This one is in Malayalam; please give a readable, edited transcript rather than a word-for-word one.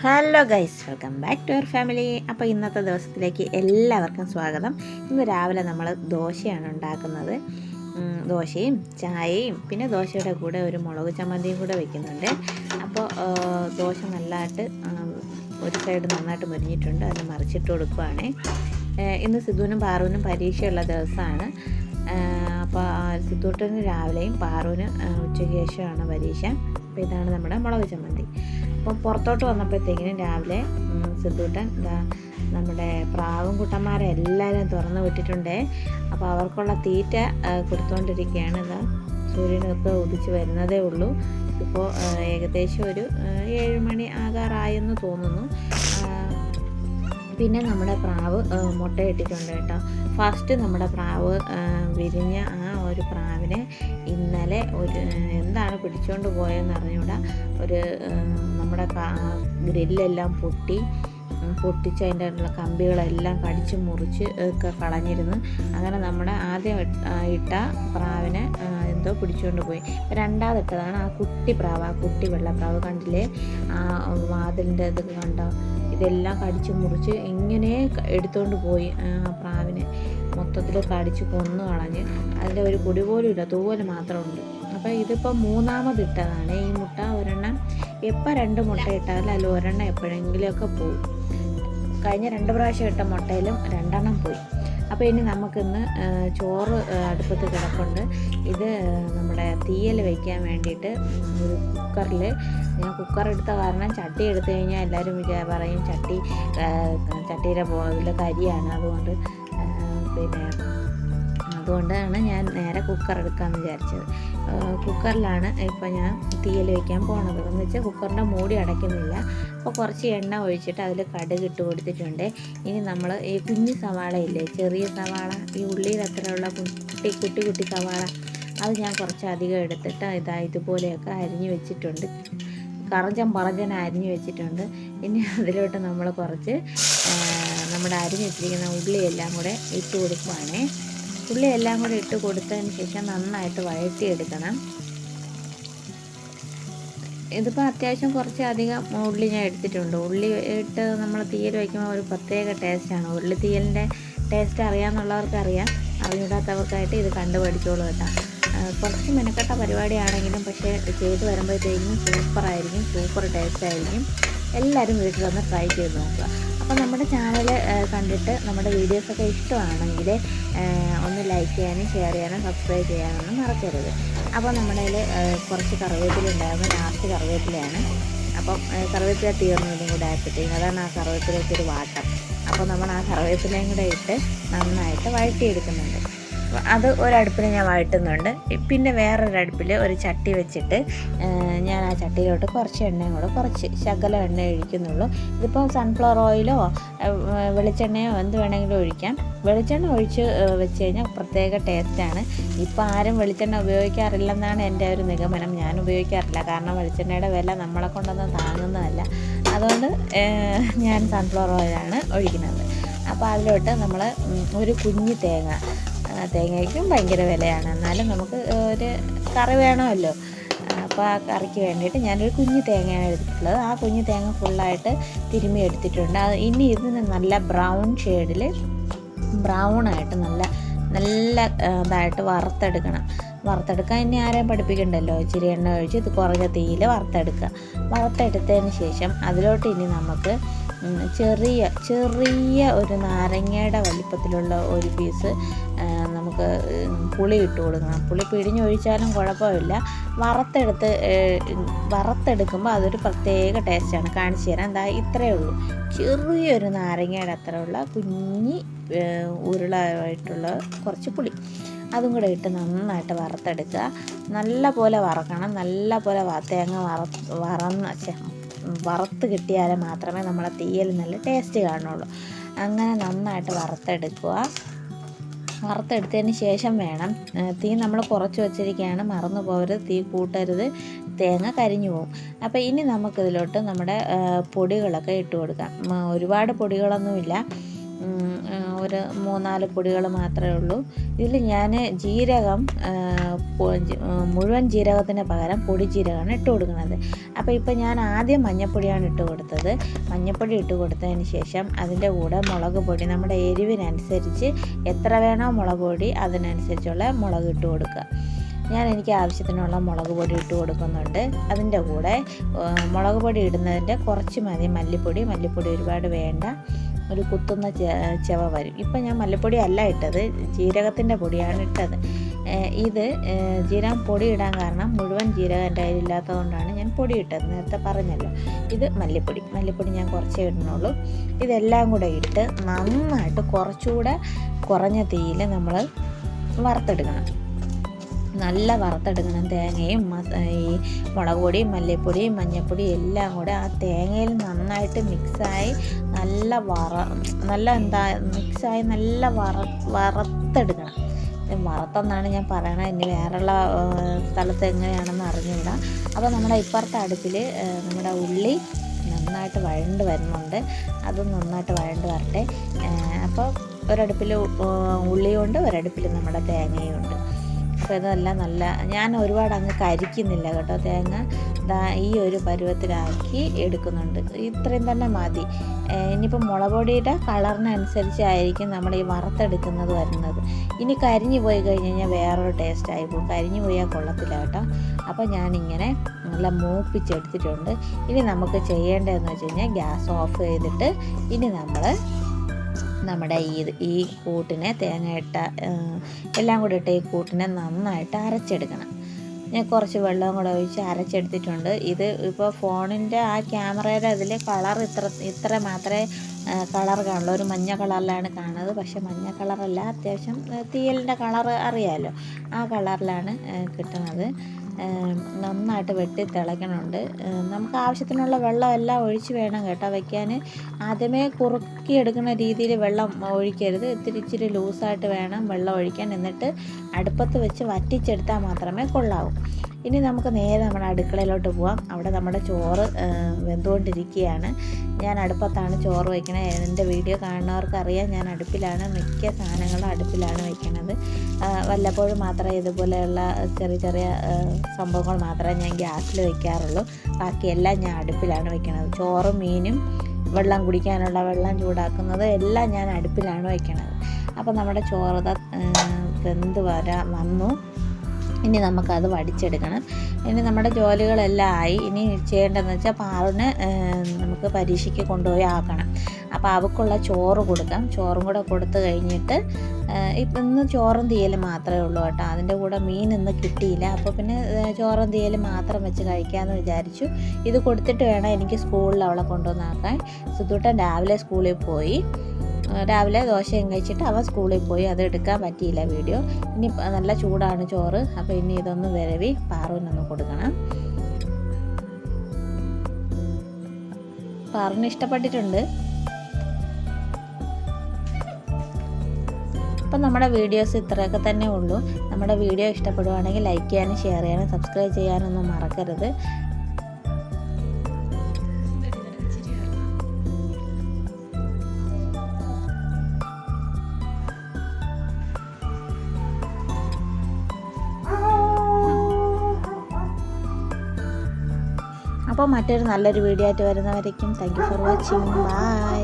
Hello guys, welcome back to our family. അപ്പോൾ ഇന്നത്തെ ദിവസത്തിലേക്ക് എല്ലാവർക്കും സ്വാഗതം. ഇന്ന് രാവിലെ നമ്മൾ ദോശയാണ് ഉണ്ടാക്കുന്നത്. ദോശയും ചായയും പിന്നെ ദോശയുടെ കൂടെ ഒരു മുളക് ചമ്മന്തിയും കൂടെ വെക്കുന്നുണ്ട്. അപ്പോൾ ദോശ നല്ലതായിട്ട് ഒരു സൈഡ് നന്നായിട്ട് മുരിഞ്ഞിട്ടുണ്ട്, അതിന് മറിച്ചിട്ട് കൊടുക്കുകയാണ്. ഇന്ന് സിദ്ധുവിനും പാറുവിനും പരീക്ഷയുള്ള ദിവസമാണ്. അപ്പോൾ സിദ്ധൂട്ടിന് രാവിലെയും പാറുവിന് ഉച്ചയ്ക്ക് ശേഷമാണ് പരീക്ഷ. അപ്പോൾ ഇതാണ് നമ്മുടെ മുളക് ചമ്മന്തി. അപ്പോൾ പുറത്തോട്ട് വന്നപ്പോഴത്തേക്കിനും രാവിലെ സിദ്ധൂട്ടൻ നമ്മുടെ പ്രാവും കുട്ടന്മാരെ എല്ലാവരും തുറന്ന് വിട്ടിട്ടുണ്ട്. അപ്പോൾ അവർക്കുള്ള തീറ്റ കൊടുത്തുകൊണ്ടിരിക്കുകയാണ്. സൂര്യനൊക്കെ ഉദിച്ച് വരുന്നതേ ഉള്ളൂ. ഇപ്പോൾ ഏകദേശം ഒരു 7 മണി ആകാറായെന്ന് തോന്നുന്നു. പിന്നെ നമ്മുടെ പ്രാവ് മുട്ടയിട്ടിട്ടുണ്ട് കേട്ടോ. ഫസ്റ്റ് നമ്മുടെ പ്രാവ് വിരിഞ്ഞ ആ ഒരു പ്രാവിനെ ഇന്നലെ എന്താണ് പിടിച്ചുകൊണ്ട് പോയതെന്ന് അറിഞ്ഞൂടാ, നമ്മുടെ ഗ്രില്ലെല്ലാം പൊട്ടിച്ച് അതിൻ്റെ ഉള്ള കമ്പികളെല്ലാം കടിച്ച് മുറിച്ച് ഒക്കെ കളഞ്ഞിരുന്നു. അങ്ങനെ നമ്മുടെ ആദ്യം ഇട്ട പ്രാവിനെ എന്തോ പിടിച്ചുകൊണ്ട് പോയി. രണ്ടാമതിട്ടതാണ് ആ കുട്ടി പ്രാവ്, ആ കുട്ടി വെള്ളപ്രാവ്. കണ്ടില്ലേ ആ വാതിലിൻ്റെ ഇതൊക്കെ കണ്ടോ? ഇതെല്ലാം കടിച്ച് മുറിച്ച് ഇങ്ങനെ എടുത്തുകൊണ്ട് പോയി. ആ പ്രാവിനെ മൊത്തത്തിൽ കടിച്ച് കൊന്നു കളഞ്ഞ്. അതിൻ്റെ ഒരു പൊടി പോലും ഇല്ല, തൂവല് മാത്രമുണ്ട്. അപ്പോൾ ഇതിപ്പോൾ മൂന്നാമതിട്ടതാണ്. ഈ മുട്ട ഒരെണ്ണം എപ്പോൾ 2 മുട്ട ഇട്ടാലും അതിൽ ഒരെണ്ണം എപ്പോഴെങ്കിലുമൊക്കെ പോവും. കഴിഞ്ഞ 2 പ്രാവശ്യം ഇട്ട മുട്ടയിലും 2 എണ്ണം പോയി. അപ്പോൾ ഇനി നമുക്കിന്ന് ചോറ് അടുപ്പത്ത് കിടപ്പുണ്ട്. ഇത് നമ്മുടെ തീയൽ വയ്ക്കാൻ വേണ്ടിയിട്ട് ഒരു കുക്കറിൽ, ഞാൻ കുക്കർ എടുത്ത കാരണം ചട്ടി എടുത്തു കഴിഞ്ഞാൽ എല്ലാവരും പറയും ചട്ടിയുടെ ഇതിൽ കരിയാണ്. അതുകൊണ്ടാണ് ഞാൻ നേരെ കുക്കർ എടുക്കാമെന്ന് വിചാരിച്ചത്. കുക്കറിലാണ് ഇപ്പോൾ ഞാൻ തീയൽ വയ്ക്കാൻ പോണത്. എന്ന് വെച്ചാൽ കുക്കറിൻ്റെ മൂടി അടയ്ക്കുന്നില്ല. അപ്പോൾ കുറച്ച് എണ്ണ ഒഴിച്ചിട്ട് അതിൽ കടുക് ഇട്ട് കൊടുത്തിട്ടുണ്ട്. ഇനി നമ്മൾ ഈ കുഞ്ഞു സവാള ഇല്ലേ, ചെറിയ സവാള, ഈ ഉള്ളിയിൽ അത്രയുള്ള കുട്ടി സവാള, അത് ഞാൻ കുറച്ച് അധികം എടുത്തിട്ട് ഇതുപോലെയൊക്കെ അരിഞ്ഞ് വെച്ചിട്ടുണ്ട്. പറഞ്ചന അരിഞ്ഞ് വെച്ചിട്ടുണ്ട്. ഇനി അതിലോട്ട് നമ്മൾ കുറച്ച് നമ്മുടെ അരിഞ്ഞ് വെച്ചിരിക്കുന്ന ഉള്ളിയെല്ലാം കൂടെ ഇട്ട് കൊടുക്കുവാണേ. ഉള്ളിയെല്ലാം കൂടെ ഇട്ട് കൊടുത്തതിന് ശേഷം നന്നായിട്ട് വഴറ്റിയെടുക്കണം. ഇതിപ്പോൾ അത്യാവശ്യം കുറച്ച് അധികം ഉള്ളി ഞാൻ എടുത്തിട്ടുണ്ട്. ഉള്ളി ഇട്ട് നമ്മൾ തീയൽ വയ്ക്കുമ്പോൾ ഒരു പ്രത്യേക ടേസ്റ്റാണ്. ഉള്ളി തീയലിൻ്റെ ടേസ്റ്റ് അറിയാമെന്നുള്ളവർക്ക് അറിയാം, അറിഞ്ഞിടാത്തവർക്കായിട്ട് ഇത് കണ്ടുപഠിച്ചോളൂ കേട്ടോ. കുറച്ച് മെനക്കെട്ട പരിപാടിയാണെങ്കിലും പക്ഷേ ചെയ്ത് വരുമ്പോഴത്തേക്കും സൂപ്പറായിരിക്കും, സൂപ്പർ ടേസ്റ്റ് ആയിരിക്കും. എല്ലാവരും വീട്ടിൽ വന്ന് ട്രൈ ചെയ്ത് നോക്കുക. അപ്പോൾ നമ്മുടെ ചാനൽ കണ്ടിട്ട് നമ്മുടെ വീഡിയോസൊക്കെ ഇഷ്ടമാണെങ്കിൽ ഒന്ന് ലൈക്ക് ചെയ്യാനും ഷെയർ ചെയ്യാനും സബ്സ്ക്രൈബ് ചെയ്യാനൊന്നും മറക്കരുത്. അപ്പോൾ നമ്മുടെ കയ്യിൽ കുറച്ച് കറിവേപ്പില ഉണ്ടായിരുന്നു, ലാസ്റ്റ് കറിവേപ്പിലയാണ്. അപ്പം കറിവേപ്പില തീർന്നതും കൂടെ ആയപ്പോഴത്തേക്കും അതാണ് ആ കറിവേപ്പിലയ്ക്ക് ഒരു വാട്ടം. അപ്പോൾ നമ്മൾ ആ കറിവേപ്പിലയും കൂടെ ഇട്ട് നന്നായിട്ട് വഴറ്റിയെടുക്കുന്നുണ്ട്. അത് ഒരടുപ്പിൽ ഞാൻ വഴറ്റുന്നുണ്ട്. പിന്നെ വേറൊരടുപ്പിൽ ഒരു ചട്ടി വെച്ചിട്ട് ഞാൻ ആ ചട്ടിയിലോട്ട് കുറച്ച് എണ്ണയും കൂടെ കുറച്ച് ശകലം എണ്ണ ഒഴിക്കുന്നുള്ളൂ. ഇതിപ്പോൾ സൺഫ്ലവർ ഓയിലോ വെളിച്ചെണ്ണയോ എന്ത് വേണമെങ്കിലും ഒഴിക്കാം. വെളിച്ചെണ്ണ ഒഴിച്ച് വെച്ച് കഴിഞ്ഞാൽ പ്രത്യേക ടേസ്റ്റാണ്. ഇപ്പോൾ ആരും വെളിച്ചെണ്ണ ഉപയോഗിക്കാറില്ലെന്നാണ് എൻ്റെ ഒരു നിഗമനം. ഞാൻ ഉപയോഗിക്കാറില്ല, കാരണം വെളിച്ചെണ്ണയുടെ വില നമ്മളെ കൊണ്ടൊന്നും താങ്ങുന്നതല്ല. അതുകൊണ്ട് ഞാൻ സൺഫ്ലവർ ഓയിലാണ് ഒഴിക്കുന്നത്. അപ്പോൾ അതിലോട്ട് നമ്മൾ ഒരു കുഞ്ഞ് തേങ്ങയ്ക്കും ഭയങ്കര വിലയാണ്, എന്നാലും നമുക്ക് ഒരു കറി വേണമല്ലോ. അപ്പോൾ ആ കറിക്ക് വേണ്ടിയിട്ട് ഞാനൊരു കുഞ്ഞു തേങ്ങയാണ് എടുത്തിട്ടുള്ളത്. ആ കുഞ്ഞു തേങ്ങ ഫുള്ളായിട്ട് തിരുമ്മി എടുത്തിട്ടുണ്ട്. ഇനി ഇതിന് നല്ല ബ്രൗൺ ഷെയ്ഡിൽ ബ്രൗണായിട്ട് നല്ല ഇതായിട്ട് വറുത്തെടുക്കാൻ ഇനി ആരെയും പഠിപ്പിക്കണ്ടല്ലോ. ഇച്ചിരി എണ്ണ ഒഴിച്ച് ഇത് കുറഞ്ഞ തീയിൽ വറുത്തെടുത്തതിന് ശേഷം അതിലോട്ട് ഇനി നമുക്ക് ചെറിയ ഒരു നാരങ്ങയുടെ വലിപ്പത്തിലുള്ള ഒരു പീസ് നമുക്ക് പുളി ഇട്ട് കൊടുക്കണം. പുളി പിഴിഞ്ഞൊഴിച്ചാലും കുഴപ്പമില്ല. വറുത്തെടുക്കുമ്പോൾ അതൊരു പ്രത്യേക ടേസ്റ്റാണ്. കാണിച്ചു തരാം. ഇത്രയേ ഉള്ളൂ, ചെറിയൊരു നാരങ്ങയുടെ അത്രയുള്ള കുഞ്ഞി ഉരുളായിട്ടുള്ള കുറച്ച് പുളി, അതും കൂടെ ഇട്ട് നന്നായിട്ട് വറുത്തെടുക്കുക. നല്ല പോലെ വറക്കണം. നല്ല പോലെ തേങ്ങ വറുത്ത് കിട്ടിയാൽ മാത്രമേ നമ്മളെ തീയൽ നല്ല ടേസ്റ്റ് കാണുള്ളൂ. അങ്ങനെ നന്നായിട്ട് വറുത്തെടുത്തതിന് ശേഷം വേണം തീ നമ്മൾ കുറച്ച് വെച്ചിരിക്കുകയാണ്, മറന്നു പോകരുത്, തീ കൂട്ടരുത്, തേങ്ങ കരിഞ്ഞു പോകും. അപ്പോൾ ഇനി നമുക്കിതിലോട്ട് നമ്മുടെ പൊടികളൊക്കെ ഇട്ട് കൊടുക്കാം. ഒരുപാട് പൊടികളൊന്നുമില്ല, ഒരു 3-4 പൊടികൾ മാത്രമേ ഉള്ളൂ. ഇതിൽ ഞാൻ ജീരകം മുഴുവൻ ജീരകത്തിന് പകരം പൊടി ജീരകമാണ് ഇട്ട് കൊടുക്കുന്നത്. അപ്പോൾ ഇപ്പോൾ ഞാൻ ആദ്യം മഞ്ഞൾപ്പൊടിയാണ് ഇട്ട് കൊടുത്തത്. മഞ്ഞൾപ്പൊടി ഇട്ട് കൊടുത്തതിന് ശേഷം അതിൻ്റെ കൂടെ മുളക് പൊടി നമ്മുടെ എരിവിനനുസരിച്ച് എത്ര വേണോ മുളക് പൊടി അതിനനുസരിച്ചുള്ള മുളക് ഇട്ട് കൊടുക്കുക. എനിക്ക് ആവശ്യത്തിനുള്ള മുളക് പൊടി ഇട്ട് കൊടുക്കുന്നുണ്ട്. അതിൻ്റെ കൂടെ മുളക് പൊടി ഇടുന്നതിൻ്റെ കുറച്ച് മതി മല്ലിപ്പൊടി ഒരുപാട് വേണ്ട, ഒരു കുത്തുന്ന ചെവ വരും. ഇപ്പം ഞാൻ മല്ലിപ്പൊടി അല്ല ഇട്ടത്, ജീരകത്തിൻ്റെ പൊടിയാണ് ഇട്ടത്. ഇത് ജീരകം പൊടി ഇടാൻ കാരണം മുഴുവൻ ജീരകം എൻ്റെ കയ്യിലില്ലാത്തതുകൊണ്ടാണ് ഞാൻ പൊടി ഇട്ടത്, നേരത്തെ പറഞ്ഞല്ലോ. ഇത് മല്ലിപ്പൊടി ഞാൻ കുറച്ചേ ഇടുന്നുള്ളൂ. ഇതെല്ലാം കൂടെ ഇട്ട് നന്നായിട്ട് കുറച്ചുകൂടെ കുറഞ്ഞ തീയിൽ നമ്മൾ വറുത്തെടുക്കണം. നല്ല വറുത്തെടുക്കണം. തേങ്ങയും ഈ മുളക് പൊടിയും മല്ലിപ്പൊടിയും മഞ്ഞൾപ്പൊടിയും എല്ലാം കൂടെ ആ തേങ്ങയിൽ നന്നായിട്ട് മിക്സായി നല്ല വറുത്തെടുക്കണം. വറുത്തെന്നാണ് ഞാൻ പറയണത്, ഇനി വേറെയുള്ള സ്ഥലത്ത് എങ്ങനെയാണെന്ന് അറിഞ്ഞുകൂടാ. അപ്പോൾ നമ്മുടെ ഇപ്പുറത്തെ അടുപ്പിൽ നമ്മുടെ ഉള്ളി നന്നായിട്ട് വഴണ്ട് വരുന്നുണ്ട്. അതും നന്നായിട്ട് വഴണ്ട് വരട്ടെ. അപ്പോൾ ഒരടുപ്പിൽ ഉള്ളിയുണ്ട്, ഒരടുപ്പിൽ നമ്മുടെ തേങ്ങയുണ്ട്. അപ്പോൾ ഇതെല്ലാം ഞാൻ ഒരുപാട് അങ്ങ് കരിക്കുന്നില്ല കേട്ടോ. തേങ്ങ ഈ ഒരു പരുവത്തിലാക്കി എടുക്കുന്നുണ്ട്. ഇത്രയും തന്നെ മതി. ഇനിയിപ്പോൾ മുളക് പൊടിയുടെ കളറിനനുസരിച്ചായിരിക്കും നമ്മൾ ഈ വറുത്തെടുക്കുന്നത് വരുന്നത്. ഇനി കരിഞ്ഞു പോയി കഴിഞ്ഞ് കഴിഞ്ഞാൽ വേറൊരു ടേസ്റ്റായി പോകും. കരിഞ്ഞു പോയാൽ കൊള്ളത്തില്ല കേട്ടോ. അപ്പോൾ ഞാനിങ്ങനെ നല്ല മൂപ്പിച്ചെടുത്തിട്ടുണ്ട്. ഇനി നമുക്ക് ചെയ്യേണ്ടതെന്ന് വെച്ച് കഴിഞ്ഞാൽ ഗ്യാസ് ഓഫ് ചെയ്തിട്ട് ഇനി നമ്മൾ നമ്മുടെ ഈ കൂട്ടിനെ തേങ്ങയിട്ട എല്ലാം കൂടി ഇട്ട ഈ കൂട്ടിനെ നന്നായിട്ട് അരച്ചെടുക്കണം. ഞാൻ കുറച്ച് വെള്ളം കൂടെ ഒഴിച്ച് അരച്ചെടുത്തിട്ടുണ്ട്. ഇത് ഇപ്പോൾ ഫോണിൻ്റെ ആ ക്യാമറയുടെ അതിൽ കളർ ഇത്ര മാത്രമേ കളർ കാണുള്ളൂ. ഒരു മഞ്ഞ കളറിലാണ് കാണുന്നത്, പക്ഷെ മഞ്ഞ കളറല്ല, അത്യാവശ്യം തീയലിൻ്റെ കളർ അറിയാമല്ലോ, ആ കളറിലാണ് കിട്ടുന്നത്. നന്നായിട്ട് വെട്ടി തിളയ്ക്കണമുണ്ട്. നമുക്ക് ആവശ്യത്തിനുള്ള വെള്ളം എല്ലാം ഒഴിച്ച് വേണം കേട്ടോ വയ്ക്കാൻ. ആദ്യമേ കുറുക്കിയെടുക്കുന്ന രീതിയിൽ വെള്ളം ഒഴിക്കരുത്, ഇച്ചിരി ലൂസായിട്ട് വേണം വെള്ളം ഒഴിക്കാൻ. എന്നിട്ട് അടുപ്പത്ത് വെച്ച് വറ്റിച്ചെടുത്താൽ മാത്രമേ കൊള്ളാവൂ. ഇനി നമുക്ക് നേരെ നമ്മുടെ അടുക്കളയിലോട്ട് പോവാം. അവിടെ നമ്മുടെ ചോറ് വെന്തുകൊണ്ടിരിക്കുകയാണ്. ഞാൻ അടുപ്പത്താണ് ചോറ് വയ്ക്കണത്. എൻ്റെ വീഡിയോ കാണുന്നവർക്കറിയാം, ഞാൻ അടുപ്പിലാണ് മിക്ക സാധനങ്ങളും അടുപ്പിലാണ് വയ്ക്കണത്. വല്ലപ്പോഴും മാത്രമേ ഇതുപോലെയുള്ള ചെറിയ സംഭവങ്ങൾ മാത്രമേ ഞാൻ ഗ്യാസിൽ വയ്ക്കാറുള്ളൂ. ബാക്കിയെല്ലാം ഞാൻ അടുപ്പിലാണ് വയ്ക്കണത്. ചോറും മീനും വെള്ളം കുടിക്കാനുള്ള വെള്ളം ചൂടാക്കുന്നത് എല്ലാം ഞാൻ അടുപ്പിലാണ് വയ്ക്കണത്. അപ്പോൾ നമ്മുടെ ചോറ് വെന്ത് വന്നു. ഇനി നമുക്കത് വടിച്ചെടുക്കണം. ഇനി നമ്മുടെ ജോലികളെല്ലാം ആയി. ഇനി ചെയ്യേണ്ടതെന്ന് വെച്ചാൽ പാറിന് നമുക്ക് പരീക്ഷയ്ക്ക് കൊണ്ടുപോയി ആക്കണം. അപ്പോൾ അവൾക്കുള്ള ചോറ് കൊടുക്കാം. ചോറും കൂടെ കൊടുത്തു കഴിഞ്ഞിട്ട് ഇപ്പം ഇന്ന് ചോറും തീയലും മാത്രമേ ഉള്ളൂ കേട്ടോ. അതിൻ്റെ കൂടെ മീൻ ഇന്ന് കിട്ടിയില്ല. അപ്പോൾ പിന്നെ ചോറും തീയലും മാത്രം വെച്ച് കഴിക്കാമെന്ന് വിചാരിച്ചു. ഇത് കൊടുത്തിട്ട് വേണം എനിക്ക് സ്കൂളിൽ അവളെ കൊണ്ടുവന്നാക്കാൻ. സുധൂട്ടൻ രാവിലെ സ്കൂളിൽ പോയി. രാവിലെ ദോശയും കഴിച്ചിട്ട് അവൻ സ്കൂളിൽ പോയി. അത് എടുക്കാൻ പറ്റിയില്ല വീഡിയോ. ഇനി നല്ല ചൂടാണ് ചോറ്. അപ്പോൾ ഇനി ഇതൊന്ന് വിരവി പാറുവിനൊന്ന് കൊടുക്കണം. പാറുവിന് ഇഷ്ടപ്പെട്ടിട്ടുണ്ട്. അപ്പം നമ്മുടെ വീഡിയോസ് ഇത്രയൊക്കെ തന്നെ ഉള്ളൂ. നമ്മുടെ വീഡിയോ ഇഷ്ടപ്പെടുവാണെങ്കിൽ ലൈക്ക് ചെയ്യാനും ഷെയർ ചെയ്യാനും സബ്സ്ക്രൈബ് ചെയ്യാനൊന്നും മറക്കരുത്. അപ്പോൾ മറ്റൊരു നല്ലൊരു വീഡിയോ ആയിട്ട് വരുന്നവരേക്കും thank you for watching. By.